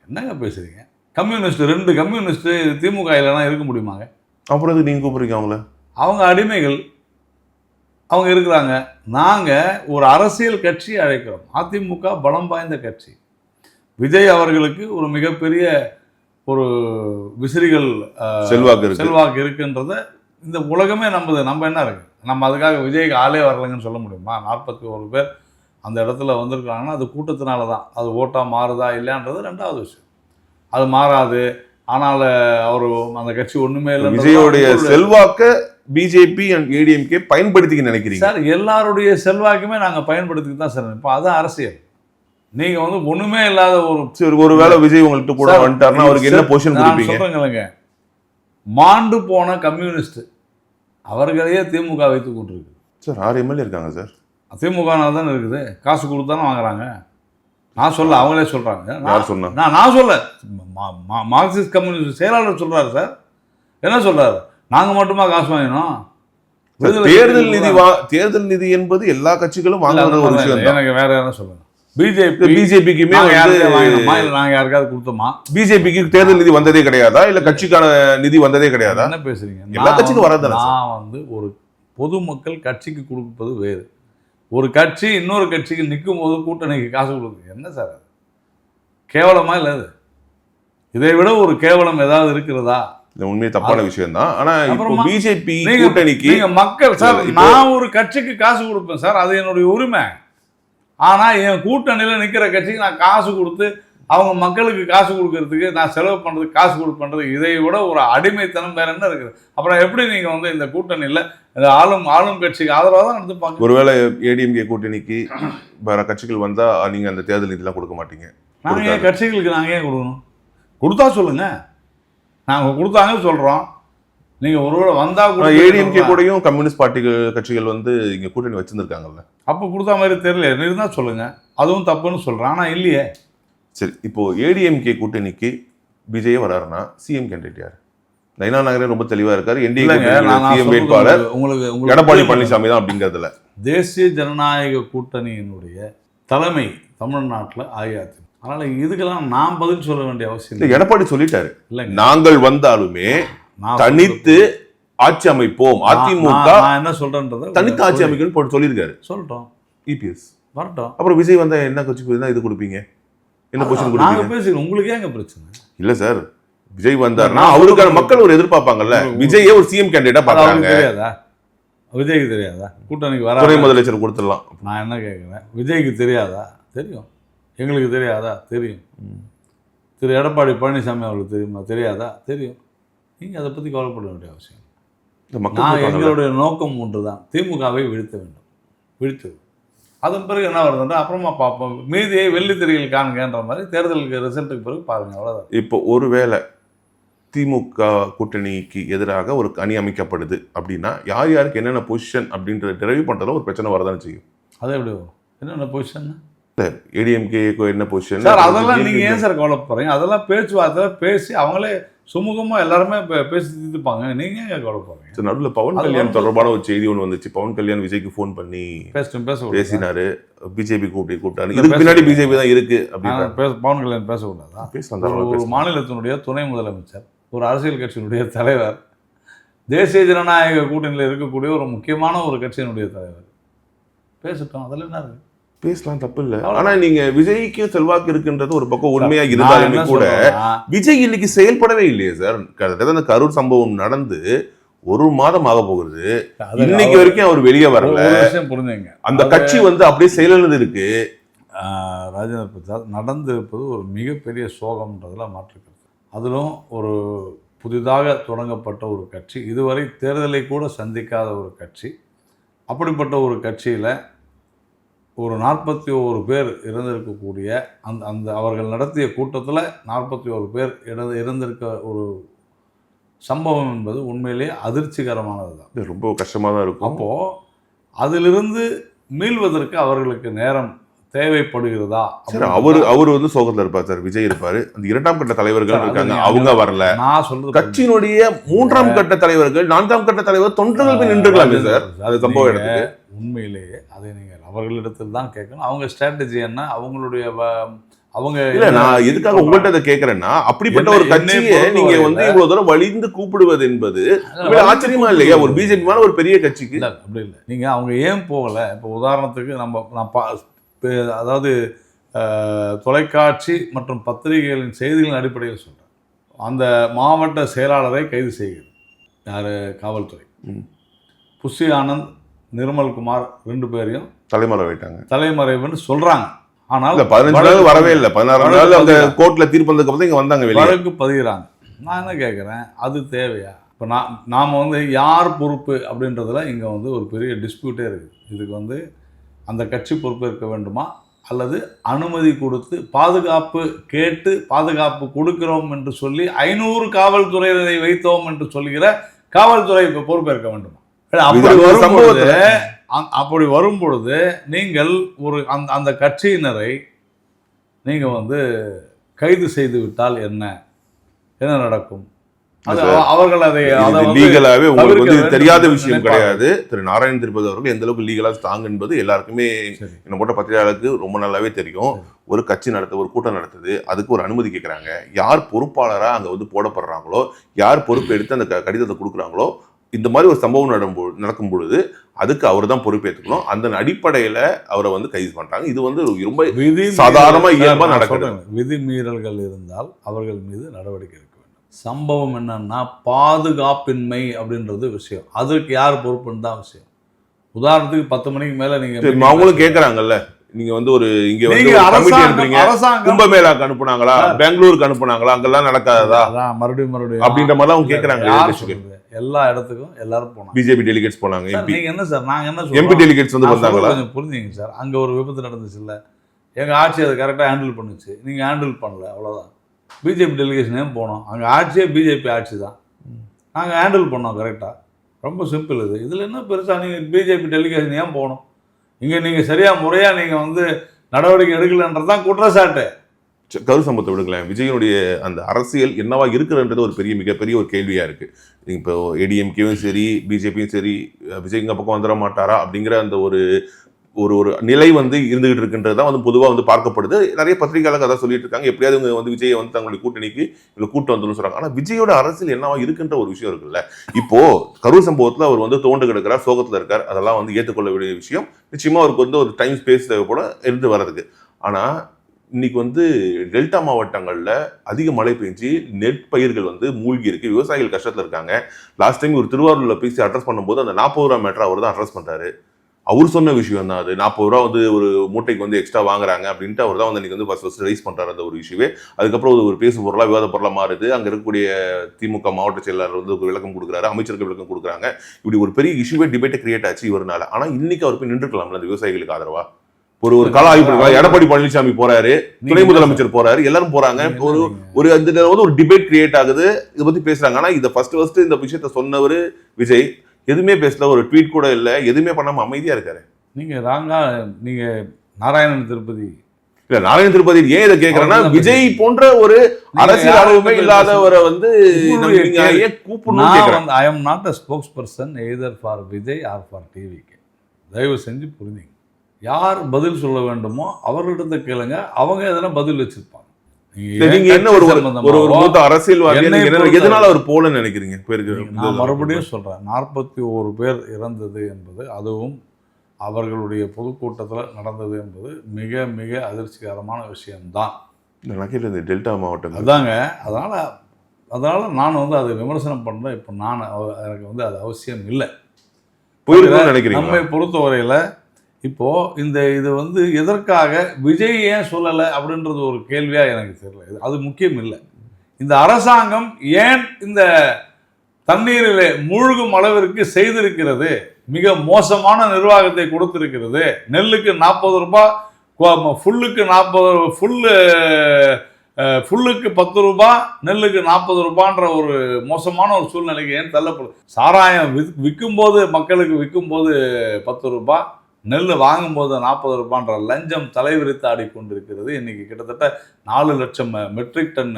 என்னங்க பேசுறீங்க? கம்யூனிஸ்ட் 2 கம்யூனிஸ்ட் திமுக இல்லைனா இருக்க முடியுமாங்க? அப்புறம் இது நீங்கள் கூப்பிடுறீங்க அவங்கள? அவங்க அடிமைகள், அவங்க இருக்கிறாங்க. நாங்கள் ஒரு அரசியல் கட்சி அழைக்கிறோம். அதிமுக பலம் வாய்ந்த கட்சி. விஜய் அவர்களுக்கு ஒரு மிகப்பெரிய ஒரு விசிறிகள் செல்வாக்கு இருக்குன்றத இந்த உலகமே நம்புது. நம்ம என்ன இருக்கு? நம்ம அதுக்காக விஜய்க்கு ஆளே வரலைங்கன்னு சொல்ல முடியுமா? 41 பேர் அந்த இடத்துல வந்திருக்காங்கன்னா அது கூட்டத்தினால தான். அது ஓட்டாக மாறுதா இல்லையான்றது 2வது விஷயம். அது மாறாது. ஆனால் அவர் அந்த கட்சி ஒன்றுமே இல்லை. விஜயோடைய செல்வாக்க பிஜேபி அண்ட் ஏடிஎம்கே பயன்படுத்திக்க நினைக்கிறீங்க சார்? எல்லாருடைய செல்வாக்குமே நாங்கள் பயன்படுத்திக்க தான் சார். இப்போ அதான் அரசியல். நீங்க வந்து ஒண்ணுமே இல்லாத ஒரு வேளை விஜய் உங்கள்கிட்ட கூட வந்துட்டாருன்னா அவருக்கு என்ன பொசிஷன் கொடுப்பீங்க? சொல்றேங்க, மாண்டு போன கம்யூனிஸ்ட் அவர்களையே திமுக வைத்து கொண்டிருக்கு சார். 6 எம்எல்ஏ இருக்காங்க சார். திமுக தானே இருக்குது, காசு கொடுத்தானே வாங்குறாங்க. நான் சொல்ல, அவங்களே சொல்றாங்க. யார் சொன்னா? நான் சொல்ல, மார்க்சிஸ்ட் கம்யூனிஸ்ட் செயலாளர் சொல்றாரு சார். என்ன சொல்றாரு? நாங்க மட்டுமா காசு வாங்கினோம்? தேர்தல் நிதி என்பது எல்லா கட்சிகளும் வாங்குற ஒரு விஷயம். எனக்கு வேற என்ன சொல்லுங்க? பிஜேபிக்குமே நாங்க யாருக்காவது கொடுத்தோமா? பிஜேபிக்கு தேர்தல் நிதி வந்ததே கிடையாதா? இல்ல கட்சிக்கான நிதி வந்ததே கிடையாதா? என்ன பேசுறீங்க? எல்லா கட்சிக்கும் வரது. நான் வந்து ஒரு பொதுமக்கள் கட்சிக்கு கொடுப்பது வேறு, ஒரு கட்சி இன்னொரு கட்சிக்கு நிற்கும் போது கூட்டணிக்கு காசு கொடுக்குது. என்ன சார் அது? கேவலமா இல்லை? அது இதை விட ஒரு கேவலம் ஏதாவது இருக்கிறதா? உண்மையே தப்பான விஷயம் தான். ஆனா இப்போ பிஜேபி கூட்டணிக்கு மக்கள் சார், நான் ஒரு கட்சிக்கு காசு கொடுப்பேன் சார், அது என்னுடைய உரிமை. ஆனால் என் கூட்டணியில் நிற்கிற கட்சிக்கு நான் காசு கொடுத்து அவங்க மக்களுக்கு காசு கொடுக்கறதுக்கு, நான் செலவு பண்ணுறதுக்கு காசு கொடுப்பேன்றது, இதை விட ஒரு அடிமைத்தனம் வேற என்ன இருக்குது? அப்புறம் எப்படி நீங்கள் வந்து இந்த கூட்டணியில் இந்த ஆளும் கட்சிக்கு ஆதரவாக தான் நடந்துப்பாங்க? ஒருவேளை ஏடிஎம்கே கூட்டணிக்கு வேற கட்சிகள் வந்தால் நீங்கள் அந்த தேர்தல் நிதியெல்லாம் கொடுக்க மாட்டீங்க? நாங்கள் ஏன் கட்சிகளுக்கு நாங்கள் ஏன் கொடுக்கணும்? கொடுத்தா சொல்லுங்கள், நாங்கள் கொடுத்தாங்க சொல்கிறோம். நீங்கள் ஒருவேளை வந்தால் கூட ஏடிஎம்கே கூடயும் கம்யூனிஸ்ட் கட்சிகள் வந்து இங்கே கூட்டணி வச்சுருந்துருக்காங்கல்ல, அப்போ கொடுத்தா மாதிரி தெரியல. இருந்தால் சொல்லுங்கள், அதுவும் தப்புன்னு சொல்கிறேன். ஆனால் இல்லையே. சரி, இப்போ ஏடிஎம்கே கூட்டணிக்கு விஜய் வராருன்னா சிஎம் கேண்டிடேட் யார்? நயினா நாகரே ரொம்ப தெளிவாக இருக்காரு. என்டிஏ சிஎம் வேட்பாளர் உங்களுக்கு எடப்பாடி பழனிசாமி தான் அப்படிங்கிறதுல. தேசிய ஜனநாயக கூட்டணியினுடைய தலைமை தமிழ்நாட்டில் அஇஅதிமுக. அதனால் இதுக்கெல்லாம் நான் பதில் சொல்ல வேண்டிய அவசியம் இல்ல, இல்லை. எடப்பாடி சொல்லிட்டாரு, இல்லைங்க, நாங்கள் வந்தாலுமே நான் தனித்து ஆட்சி அமைப்போம், அதிமுக நான் என்ன சொல்றேன்றதை தனித்து ஆட்சி அமைக்கணும்னு போட்டு சொல்லியிருக்காரு சொல்லிட்டோம், இபிஎஸ். வரட்டும். அப்புறம் விஜய் வந்தா என்ன கட்சி தான் இது கொடுப்பீங்க, என்ன பொசிஷன் நாங்கள் கொடுப்பீங்க? பேசிக்கிறோம், உங்களுக்கு ஏங்க பிரச்சனை? இல்ல சார், விஜய் வந்தாருன்னா நான் அவருக்கான சொல்றது மக்கள் ஒரு எதிர்பார்ப்பாங்கல்ல, விஜயே ஒரு சிஎம் கேண்டிடேட்டா அது பாக்குறாங்க. அவருக்கு தெரியாதா? விஜய்க்கு தெரியாதா? கூட்டணிக்கு துணை வர முதலமைச்சர் கொடுத்துடலாம். நான் என்ன கேட்குறேன், விஜய்க்கு தெரியாதா? தெரியும். எங்களுக்கு தெரியாதா? தெரியும். திரு எடப்பாடி பழனிசாமி அவர்களுக்கு தெரியுமா? தெரியாதா? தெரியும். நீங்கள் அதை பற்றி கவலைப்பட வேண்டிய அவசியம் இல்லை. இந்த மக்கள் நான் இருப்பாங்கல்ல. எங்களுடைய நோக்கம் ஒன்று தான், திமுகவை வீழ்த்த வேண்டும், வீழ்த்தது. அதன் பிறகு என்ன வருதுன்றா அப்புறமா பார்ப்போம், மீதியை வெள்ளித்திரையில் காண்கின்ற மாதிரி தேர்தலுக்கு ரிசல்ட்டுக்கு பிறகு பாருங்கள், அவ்வளோதான். இப்போ ஒருவேளை திமுக கூட்டணிக்கு எதிராக ஒரு அணி அமைக்கப்படுது அப்படின்னா யார் யாருக்கு என்னென்ன பொசிஷன் அப்படின்றத டெரைவ் பண்றதுல ஒரு பிரச்சனை வரதானே செய்யும். அது எப்படி வரும்? என்னென்ன பொசிஷன் ஏடிஎம்கே என்ன பொசிஷன் சார்? அதெல்லாம் நீங்கள் ஏன் சார் கவலைப்படுறீங்க? அதெல்லாம் பேச்சுவார்த்தை பேசி அவங்களே சுமூகமாக எல்லாருமே பேசி தீர்த்துப்பாங்க. நீங்கள் ஏன் கவலைப்படுறீங்க? நடுவில் பவன் கல்யாண் தொடர்பான ஒரு செய்தி ஒன்று வந்துச்சு. பவன் கல்யாண் விஜய்க்கு ஃபோன் பண்ணி பேசினாரு, பிஜேபி கூப்பிட்டாரு, இதுக்கு பின்னாடி பிஜேபி தான் இருக்கு அப்படின்னு. பவன் கல்யாண் பேசக்கூடாதா? பேசலாம். ஒரு மாநிலத்தினுடைய துணை முதலமைச்சர், ஒரு அரசியல் கட்சியினுடைய தலைவர், தேசிய ஜனநாயக கூட்டணியில் இருக்கக்கூடிய ஒரு முக்கியமான ஒரு கட்சியினுடைய தலைவர் பேசட்டும், அதில் என்ன இருக்கு? பேசலாம், தப்பு இல்லை. ஆனா நீங்க விஜய்க்கு செல்வாக்கு இருக்குன்றது ஒரு பக்கம் உண்மையா இருந்தாலுமே கூட விஜய் இன்னைக்கு செயல்படவே இல்லையே சார். அந்த கரூர் சம்பவம் நடந்து ஒரு மாதம் ஆக போகுது, இன்னைக்கு வரைக்கும் அவர் வெளியே வரல. புரிஞ்சுங்க, அந்த கட்சி அப்படியே செயலிழந்து இருக்கு. ராஜேந்திர பிரசாத் நடந்திருப்பது ஒரு மிகப்பெரிய சோகம்ன்றதுல மாற்றுக்கிறது. அதிலும் ஒரு புதிதாக தொடங்கப்பட்ட ஒரு கட்சி, இதுவரை தேர்தலை கூட சந்திக்காத ஒரு கட்சி. அப்படிப்பட்ட ஒரு கட்சியில் ஒரு 41 பேர் இறந்திருக்கக்கூடிய அந்த அவர்கள் நடத்திய கூட்டத்தில் 41 பேர் இறந்திருக்க ஒரு சம்பவம் என்பது உண்மையிலேயே அதிர்ச்சிகரமானது தான், ரொம்ப கஷ்டமாக தான் இருக்கும். அப்போது அதிலிருந்து மீள்வதற்கு அவர்களுக்கு நேரம் தேவைப்படுகிறதா? சார் அவர் சோகத்தில் இருப்பார் சார், விஜய் இருப்பாரு, அந்த 2ஆம் கட்ட தலைவர்கள் இருக்காங்க, அவங்க வரல. நான் சொல்றது கட்சியினுடைய 3ஆம் கட்ட தலைவர்கள், 4ஆம் கட்ட தலைவர் தொண்டர்கள் போய் நின்றுக்கலாமே சார். அது சம்பவம் எடுத்து உண்மையிலேயே அதை நீங்கள் அவர்களிடத்தில் தான் கேட்கணும். அவங்க ஸ்ட்ராட்டஜி என்ன, அவங்களுடைய அவங்க இல்ல, நான் எதுக்காக உங்கள்கிட்ட அதை கேட்கறேன்னா, அப்படிப்பட்ட ஒரு கட்சியை நீங்க இவ்வளவு தூரம் வலிந்து கூப்பிடுவது என்பது ஆச்சரியமா இல்லையா ஒரு பிஜேபி ஒரு பெரிய கட்சிக்கு? இல்லை, அப்படி இல்லை. நீங்க அவங்க ஏன் போகல? இப்போ உதாரணத்துக்கு நான் அதாவது தொலைக்காட்சி மற்றும் பத்திரிகைகளின் செய்திகளின் அடிப்படையில் சொல்கிறேன், அந்த மாவட்ட செயலாளரை கைது செய்கிறது யார்? காவல்துறை. புஷி ஆனந்த், நிர்மல்குமார் 2 பேரையும் தலைமறைவுன்னு சொல்றாங்க. ஆனால் 15 நாள் வரவே இல்லை, 16 நாள் அந்த கோர்ட்ல தீர்ப்பு வந்ததுக்கு அப்புறம் இங்க வந்தாங்க, வழக்கு பதிகிறாங்க. நான் என்ன கேட்குறேன், அது தேவையா? இப்போ நாம் யார் பொறுப்பு அப்படின்றதுல இங்கே ஒரு பெரிய டிஸ்பியூட்டே இருக்குது. இதுக்கு அந்த கட்சி பொறுப்பேற்க வேண்டுமா, அல்லது அனுமதி கொடுத்து பாதுகாப்பு கேட்டு பாதுகாப்பு கொடுக்கிறோம் என்று சொல்லி 500 காவல்துறையினரை வைத்தோம் என்று சொல்கிற காவல்துறை பொறுப்பேற்க வேண்டுமா? அப்படி வரும் பொழுது நீங்கள் அந்த கட்சியினரை நீங்கள் கைது செய்து விட்டால் என்ன நடக்கும்? அவர்கள் அதை லீகலாவே உங்களுக்கு தெரியாத விஷயம் கிடையாது. திரு நாராயண திருப்பதி அவர்கள் எந்த அளவுக்கு லீகலா ஸ்ட்ராங் என்பது எல்லாருக்குமே என்ன போட்ட பத்திரிகையாளருக்கு ரொம்ப நல்லாவே தெரியும். ஒரு கட்சி ஒரு கூட்டம் நடத்துது, அதுக்கு ஒரு அனுமதி கேட்கறாங்க. யார் பொறுப்பாளரா அங்க போடப்படுறாங்களோ, யார் பொறுப்பு எடுத்து அந்த கடிதத்தை கொடுக்குறாங்களோ, இந்த மாதிரி ஒரு சம்பவம் நடக்கும் பொழுது அதுக்கு அவர் தான் பொறுப்பேற்றுக்கணும். அந்த அடிப்படையில அவரை கைது பண்றாங்க. இது ரொம்ப சாதாரணமா இயல்பா நடக்குது. விதிமீறல்கள் இருந்தால் அவர்கள் மீது நடவடிக்கை எடுக்க வேண்டும். சம்பவம் என்னன்னா பாதுகாப்பின்மை அப்படின்றது விஷயம், அதுக்கு யார் பொறுப்புன்னு தான் விஷயம். உதாரணத்துக்கு 10 மணிக்கு மேல நீங்க அவங்களும் கேட்கறாங்கல்ல, நீங்க ஒரு இங்க கும்பமேளாக்கு அனுப்புனாங்களா, பெங்களூருக்கு அனுப்புனாங்களா, அங்கெல்லாம் நடக்காததா, மறுபடியும் அப்படின்ற மாதிரி அவங்க கேட்கறாங்க. எல்லா இடத்துக்கும் எல்லாரும் போனாங்க, பிஜேபி டெலிகேட்ஸ் போனாங்க. நீங்க என்ன சார், நாங்க என்ன எம்பி டெலிகேட்ஸ் வந்தாங்களா? கொஞ்சம் புரிஞ்சுங்க சார். அங்க ஒரு விபத்து நடந்துச்சு இல்ல, எங்க ஆட்சி அதை கரெக்டா ஹேண்டில் பண்ணுச்சு, நீங்க ஹேண்டில் பண்ணல, அவ்வளவுதான். பிஜேபி டெலிகேஷன் ஏன் போனோம்? அங்கே ஆட்சியே பிஜேபி ஆட்சி தான், நாங்கள் ஹேண்டில் பண்ணோம் கரெக்டாக. ரொம்ப சிம்பிள் இது. இதில் என்ன பெருசாக நீங்கள் பிஜேபி டெலிகேஷன் ஏன் போகணும்? இங்கே நீங்கள் சரியாக முறையாக நீங்கள் நடவடிக்கை எடுக்கலன்றது தான் குற்றச்சாட்டு. கரு சம்பவத்தை விடுங்களேன், விஜயனுடைய அந்த அரசியல் என்னவா இருக்குன்றது ஒரு மிகப்பெரிய ஒரு கேள்வியாக இருக்குது. இப்போ ஏடிஎம்கேவும் சரி, பிஜேபியும் சரி, விஜய் இந்த பக்கம் வந்துட மாட்டாரா அப்படிங்கிற அந்த ஒரு ஒரு நிலை வந்து இருந்துகிட்டு இருக்குன்றது தான் வந்து பொதுவாக வந்து பார்க்கப்படுது. நிறைய பத்திரிகையாளர்கள் அதான் சொல்லிட்டு இருக்காங்க. எப்படியாவது இவங்க வந்து விஜயை வந்து தங்களுடைய கூட்டணிக்கு இவங்க கூட்டு வந்துடும் சொல்றாங்க. ஆனா விஜயோட அரசியல் என்னவா இருக்குன்ற ஒரு விஷயம் இருக்குல்ல. இப்போ கரூர் சம்பவத்துல அவர் வந்து தோண்டு கிடக்கிறார், சோகத்துல இருக்கார். அதெல்லாம் வந்து ஏற்றுக்கொள்ள வேண்டிய விஷயம். நிச்சயமா அவருக்கு வந்து ஒரு டைம் ஸ்பேஸ் தேவைப்படும் இருந்து வர்றதுக்கு. ஆனா இன்னைக்கு வந்து டெல்டா மாவட்டங்கள்ல அதிக மழை பெஞ்சு நெல் பயிர்கள் வந்து மூழ்கி இருக்கு. விவசாயிகள் கஷ்டத்துல இருக்காங்க. லாஸ்ட் டைம் ஒரு திருவாரூர்ல பேசி அட்ரஸ் பண்ணும்போது அந்த 40 ரூபா மேட்டர் அவர் தான் அட்ரஸ் பண்றாரு. அவர் சொன்ன விஷயம் தான் அது. 40 ரூபா வந்து ஒரு மூட்டைக்கு வந்து எக்ஸ்ட்ரா வாங்குறாங்க அப்படின்ட்டு அவர் தான் வந்து இன்னைக்கு வந்து ஃபர்ஸ்ட் ரைஸ் பண்றாரு அந்த ஒரு இஷ்யூவே. அதுக்கப்புறம் அது ஒரு பேசு பொருளா விவாத பொருளா மாறுது. அங்க இருக்கக்கூடிய திமுக மாவட்ட செயலாளர் வந்து ஒரு விளக்கம் கொடுக்குறாரு, அமைச்சருக்கு விளக்கம் கொடுக்குறாங்க. இப்படி ஒரு பெரிய இஷ்யூவே டிபேட்டை கிரியேட் ஆச்சு இவர்னால. ஆனா இன்னைக்கு அவர் போய் நின்றுக்கலாம்ல அந்த விவசாயிகளுக்கு ஆதரவா. ஒரு கால ஆய்வு எடப்பாடி பழனிசாமி போறாரு, துணை முதலமைச்சர் போறாரு, எல்லாரும் போறாங்க. ஒரு ஒரு டிபேட் கிரியேட் ஆகுது, இதை பத்தி பேசுறாங்க. ஆனா இதை ஃபர்ஸ்ட் இந்த விஷயத்த சொன்னவர் விஜய் எதுவுமே பேசல, ஒரு ட்வீட் கூட இல்ல, எதுவுமே பண்ணாம அமைதியா இருக்காரு. நீங்க நாராயணன் திருப்பதி இல்ல நாராயண திருப்பதி ஏன் இதை கேட்கறேன்னா, விஜய் போன்ற ஒரு அரசியல் அனுபவமே இல்லாதவரை வந்து கூப்பிடணும். I am not a spokesperson either for Vijay or for டிவிக்கு. தயவு செஞ்சு புரிஞ்சுங்க. யார் பதில் சொல்ல வேண்டுமோ அவர்களிடத்தை கேளுங்க, அவங்க எதனா பதில் வச்சிருப்பாங்க. நீங்க என்ன ஒரு மூத்த அரசியல்வாதி எதனால அவர் போலன்னு நினைக்கிறீங்க? நான் மறுபடியும் சொல்றேன், 41 பேர் இறந்தது என்பது, அதுவும் அவர்களுடைய பொதுக்கூட்டத்தில் நடந்தது என்பது மிக மிக அதிர்ச்சிகரமான விஷயம்தான். டெல்டா மாவட்டம் அதாங்க. அதனால நான் வந்து அதை விமர்சனம் பண்றேன். இப்போ எனக்கு வந்து அது அவசியம் இல்லை. நம்மை பொறுத்தவரையில இப்போ இது வந்து எதற்காக விஜய் ஏன் சொல்லலை அப்படின்றது ஒரு கேள்வியா எனக்கு தெரியல. அது முக்கியம் இல்லை. இந்த அரசாங்கம் ஏன் இந்த தண்ணீரில் மூழ்கும் அளவிற்கு செய்திருக்கிறது, மிக மோசமான நிர்வாகத்தை கொடுத்திருக்கிறது. நெல்லுக்கு 40 ரூபாய், ஃபுல்லுக்கு 10 ரூபாய், நெல்லுக்கு 40 ரூபான்ற ஒரு மோசமான ஒரு சூழ்நிலைக்கு ஏன் தள்ளப்படுது? சாராயம் விற்கும்போது, மக்களுக்கு விற்கும்போது 10 ரூபாய், நெல் வாங்கும்போது 40 ரூபான்ற லஞ்சம் தலைவிரித்து ஆடிக்கொண்டிருக்கிறது. இன்னைக்கு கிட்டத்தட்ட 4 லட்சம் மெட்ரிக் டன்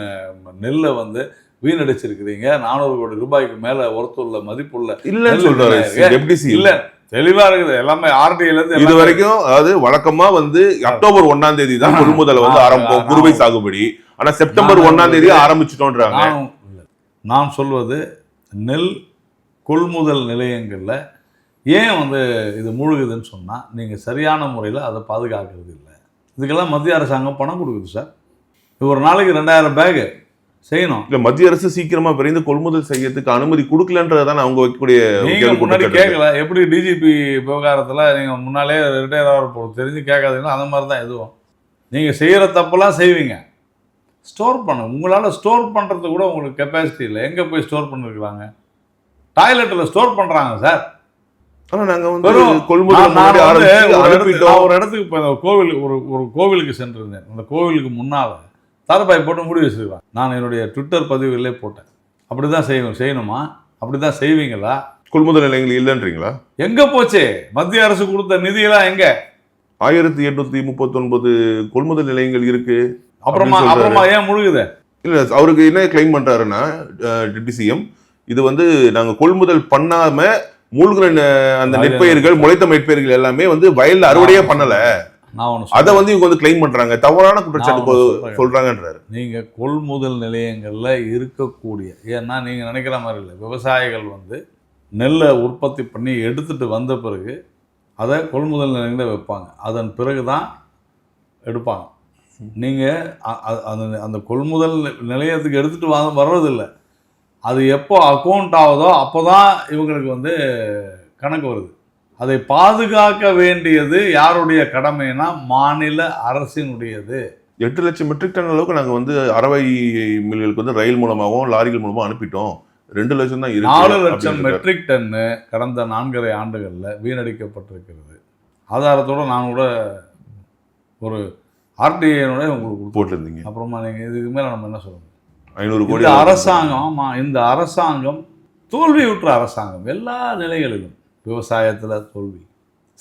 நெல்லை வந்து வீணடிச்சிருக்கிறீங்க. 400 கோடி ரூபாய்க்கு மேல ஒருத்துள்ள மதிப்புள்ள இல்ல, தெளிவா இருக்குது எல்லாமே. ஆர்டிஐல இருந்து இது வரைக்கும், அதாவது வழக்கமா வந்து அக்டோபர் 1ஆம் தேதி தான் கொள்முதல் வந்து ஆரம்பம் குறுவை சாகுபடி. ஆனா செப்டம்பர் 1ஆம் தேதி ஆரம்பிச்சிட்டோன்றாங்க. நான் சொல்வது, நெல் கொள்முதல் நிலையங்கள்ல ஏன் வந்து இது மூழ்குதுன்னு சொன்னால், நீங்கள் சரியான முறையில் அதை பாதுகாக்கிறது இல்லை. இதுக்கெல்லாம் மத்திய அரசாங்கம் பணம் கொடுக்குது சார். ஒரு நாளைக்கு 2000 பேகு செய்யணும். இல்லை, மத்திய அரசு சீக்கிரமாக விரைந்து கொள்முதல் செய்யறதுக்கு அனுமதி கொடுக்கலன்றதான் அவங்க வைக்கக்கூடிய. நீங்கள் முன்னாடி கேட்கல, எப்படி டிஜிபி விவகாரத்தில் நீங்கள் முன்னாலே ரிட்டையர் ஆகிற போது தெரிஞ்சு கேட்காதீங்கன்னா அந்த மாதிரி தான் எதுவும். நீங்கள் செய்கிற தப்பெல்லாம் செய்வீங்க. ஸ்டோர் பண்ண உங்களால் ஸ்டோர் பண்ணுறது கூட உங்களுக்கு கெப்பாசிட்டி இல்லை. எங்கே போய் ஸ்டோர் பண்ணிருக்கிறாங்க? டாய்லெட்டில் ஸ்டோர் பண்ணுறாங்க சார். ஆனால் நாங்கள் வந்து கொள்முதல் ஒரு இடத்துக்கு இப்போ ஒரு கோவிலுக்கு சென்றிருந்தேன். அந்த கோவிலுக்கு முன்னால் தார்பாய் போட்டு மூடி வச்சிருக்காங்க. நான் என்னுடைய ட்விட்டர் பதிவுகளே போட்டேன். அப்படி தான் செய்யணுமா? அப்படி தான் செய்வீங்களா? கொள்முதல் நிலையங்கள் இல்லைன்றீங்களா? எங்கே போச்சு மத்திய அரசு கொடுத்த நிதியெல்லாம்? எங்கே? 1839 கொள்முதல் நிலையங்கள் இருக்கு. அப்புறமா ஏன் முழுகுது? இல்லை, அவருக்கு என்ன கிளைம் பண்ணுறாருன்னா, டெப்டி சிஎம், இது வந்து நாங்கள் கொள்முதல் பண்ணாம மூழ்கிற அந்த நெற்பயிர்கள், முளைத்த நெற்பயிர்கள் எல்லாமே வந்து வயல்ல அறுவடையே பண்ணல. அதை வந்து இவங்க வந்து கிளைம் பண்றாங்க, தவறான குற்றச்சாட்டு சொல்றாங்கன்றாரு. நீங்க கொள்முதல் நிலையங்கள்ல இருக்கக்கூடிய, ஏன்னா நீங்க நினைக்கிற மாதிரி இல்லை, விவசாயிகள் வந்து நெல்லை உற்பத்தி பண்ணி எடுத்துட்டு வந்த பிறகு அதை கொள்முதல் நிலையங்கள வைப்பாங்க. அதன் பிறகுதான் எடுப்பாங்க. நீங்க அந்த கொள்முதல் நிலையத்துக்கு எடுத்துட்டு வர்றதில்லை. அது எப்போ அக்கௌண்ட் ஆகுதோ அப்போ தான் இவங்களுக்கு வந்து கணக்கு வருது. அதை பாதுகாக்க வேண்டியது யாருடைய கடமைனா மாநில அரசினுடையது. 8 லட்சம் மெட்ரிக் டன் அளவுக்கு நாங்கள் வந்து அரவை மில்களுக்கு வந்து ரயில் மூலமாகவும் லாரிகள் மூலமாக அனுப்பிட்டோம். 2 லட்சம் தான் இருக்கு. 4 லட்சம் மெட்ரிக் டன்னு கடந்த 4.5 ஆண்டுகளில் வீணடிக்கப்பட்டிருக்கிறது. ஆதாரத்தோடு நான் கூட ஒரு ஆர்டிஐனுடைய உங்களுக்கு போட்டிருந்தீங்க. அப்புறமா நீங்கள் இதுக்கு மேலே நம்ம என்ன சொல்லணும்? 500 கோடி. இந்த அரசாங்கம், ஆமாம், இந்த அரசாங்கம் தோல்வியுற்ற அரசாங்கம். எல்லா நிலைகளிலும் விவசாயத்தில் தோல்வி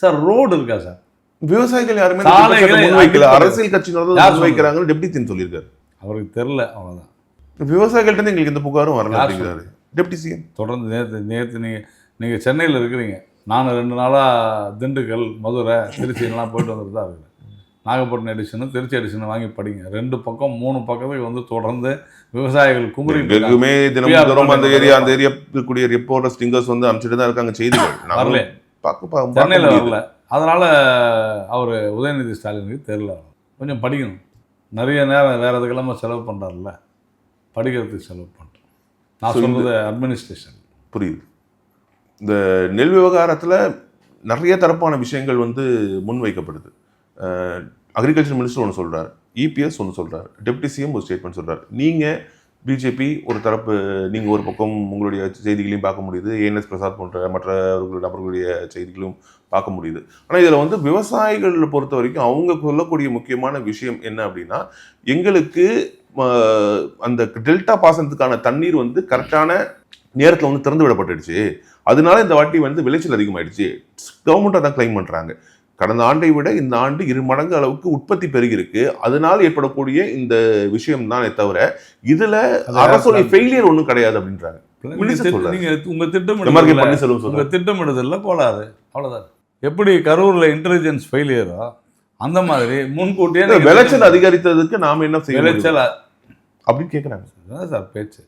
சார். ரோடு இருக்கா சார்? விவசாயிகள் யாருமே அரசியல் கட்சிகள் வைக்கிறாங்கன்னு டெப்டி சிஎம் சொல்லியிருக்காரு. அவருக்கு தெரியல, அவ்வளோதான். விவசாயிகள்கிட்ட எங்களுக்கு எந்த புகாரும் வரல அப்படிங்கிறாரு டெப்டி சிஎம். தொடர்ந்து நேற்று நீங்கள் சென்னையில் இருக்கிறீங்க, நான் 2 நாளாக திண்டுக்கல், மதுரை, திருச்சியெல்லாம் போயிட்டு வந்துட்டு தான் இருக்கிறேன். நாகப்பட்டினம் எடிஷனு, திருச்சி எடிஷனு வாங்கி படிங்க. 2 பக்கம் 3 பக்கத்துக்கு வந்து தொடர்ந்து விவசாயிகள் குமரிட்டு எங்குமே தினமும் அந்த ஏரியா இருக்கக்கூடிய ரிப்போர்ட்டர் ஸ்டிங்கர்ஸ் வந்து அனுப்பிச்சிட்டு தான் இருக்காங்க செய்திகள். வரல, சென்னையில் வரல. அதனால் அவர் உதயநிதி ஸ்டாலினுக்கு தெரியல. கொஞ்சம் படிக்கணும். நிறைய நேரம் வேறு எதுக்கெல்லாம செலவு பண்ணுறாருல்ல, படிக்கிறதுக்கு செலவு பண்ணுறேன். நான் சொல்கிறது அட்மினிஸ்ட்ரேஷன். புரியுது. இந்த நெல் விவகாரத்தில் நிறைய தரப்பான விஷயங்கள் வந்து முன்வைக்கப்படுது. அக்ரிகல்ச்சர் மினிஸ்டர் ஒன்று சொல்கிறார், இபிஎஸ் ஒன்று சொல்கிறார், டெப்டி சிஎம் ஒரு ஸ்டேட்மெண்ட் சொல்கிறார். நீங்கள் பிஜேபி ஒரு தரப்பு, நீங்கள் ஒரு பக்கம் உங்களுடைய செய்திகளையும் பார்க்க முடியுது, ஏஎன்எஸ் பிரசாத் போன்ற மற்றவர்களுடைய நபர்களுடைய செய்திகளும் பார்க்க முடியுது. ஆனால் இதில் வந்து விவசாயிகளை பொறுத்த வரைக்கும் அவங்க சொல்லக்கூடிய முக்கியமான விஷயம் என்ன அப்படின்னா, எங்களுக்கு அந்த டெல்டா பாசனத்துக்கான தண்ணீர் வந்து கரெக்டான நேரத்தில் வந்து திறந்து விடப்பட்டுடுச்சு, அதனால இந்த வாட்டி வந்து விளைச்சல் அதிகமாயிடுச்சு. கவர்மெண்ட் அதான் கிளைம் பண்ணுறாங்க. கடந்த ஆண்டை விட இந்த ஆண்டு 2 மடங்கு அளவுக்கு உற்பத்தி பெருகிருக்கு, அதனால் ஏற்படக்கூடிய இந்த விஷயம் தானே தவிர இதுல அரசுடைய ஃபெயிலியர் ஒன்றும் கிடையாது அப்படின்றாங்க. நீங்க உங்க திட்டமிடுதல்ல போலாது, அவ்வளவுதான். எப்படி கரூர்ல இன்டெலிஜென்ஸ் ஃபெயிலியரோ அந்த மாதிரி முன்கூட்டியே விளைச்சல் அதிகரித்ததுக்கு நாம என்ன செய்ய விளைச்சல் அப்படின்னு கேட்குறாங்க சார். பேச்சு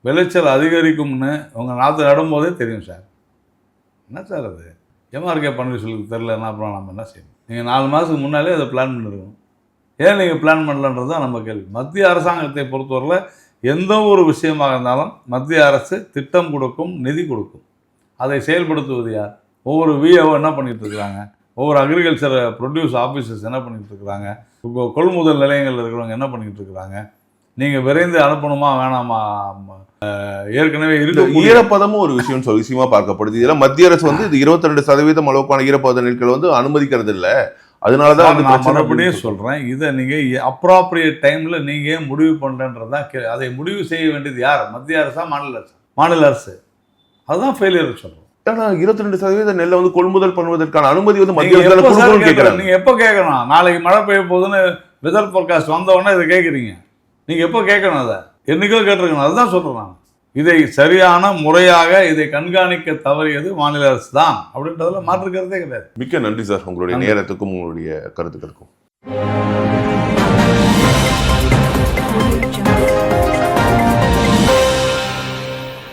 விளைச்சல் அதிகரிக்கும்னு உங்க நாற்று நடும்போதே தெரியும் சார். என்ன சார் அது எம்ஆர்கே பன்னீர்செல்வத்துக்கு தெரிலன்னா அப்புறம் நம்ம என்ன செய்யணும்? நீங்கள் 4 மாதத்துக்கு முன்னாலே அதை பிளான் பண்ணிருக்கணும். ஏன் நீங்கள் பிளான் பண்ணலன்றது தான் நம்ம கேள்வி. மத்திய அரசாங்கத்தை பொறுத்தவரையில் எந்த ஒரு விஷயமாக இருந்தாலும் மத்திய அரசு திட்டம் கொடுக்கும், நிதி கொடுக்கும். அதை செயல்படுத்துவது யார்? ஒவ்வொரு விஓ என்ன பண்ணிகிட்டு இருக்கிறாங்க, ஒவ்வொரு அக்ரிகல்ச்சர் ப்ரொடியூஸ் ஆஃபீஸர்ஸ் என்ன பண்ணிகிட்டு இருக்கிறாங்க, இப்போ கொள்முதல் நிலையங்கள் இருக்கிறவங்க என்ன பண்ணிக்கிட்டு இருக்கிறாங்க. நீங்கள் விரைந்து அனுப்பணுமா வேணாமா? ஏற்கனவே ஈரப்பதமும் ஒரு விஷயமா பார்க்கப்படுது. இதெல்லாம் மத்திய அரசு வந்து இது 22% அளவுக்கான ஈரப்பத நெற்கள் வந்து அனுமதிக்கிறது இல்லை. அதனாலதான் நான் மறுபடியும் சொல்றேன், இதை நீங்க அப்ராப்ரியேட் டைம்ல நீங்க ஏன் முடிவு பண்றன்றதான். அதை முடிவு செய்ய வேண்டியது யார்? மத்திய அரசா, மாநில அரசு? மாநில அரசு. அதுதான் ஃபெயிலியர் சொல்றோம். ஆனா 22% நெல்லை வந்து கொள்முதல் பண்ணுவதற்கான அனுமதி வந்து மத்திய அரசு கேட்கறாங்க. நீங்க எப்ப கேட்கணும்? நாளைக்கு மழை பெய்ய போகுதுன்னு வெதர் ஃபோர்காஸ்ட் வந்த உடனே இதை கேட்குறீங்க. நீங்க எப்போ கேட்கணும்? அதை என்னைக்கோ கேட்டிருக்கணும். அதுதான் சொல்றேன் நான். இதை சரியான முறையாக இதை கண்காணிக்க தவறியது மாநில அரசு தான் அப்படின்றதுல மாற்றுக்கிறதே கிடையாது. மிக்க நன்றி சார், உங்களுடைய நேரத்துக்கும் உங்களுடைய கருத்துக்களுக்கும்.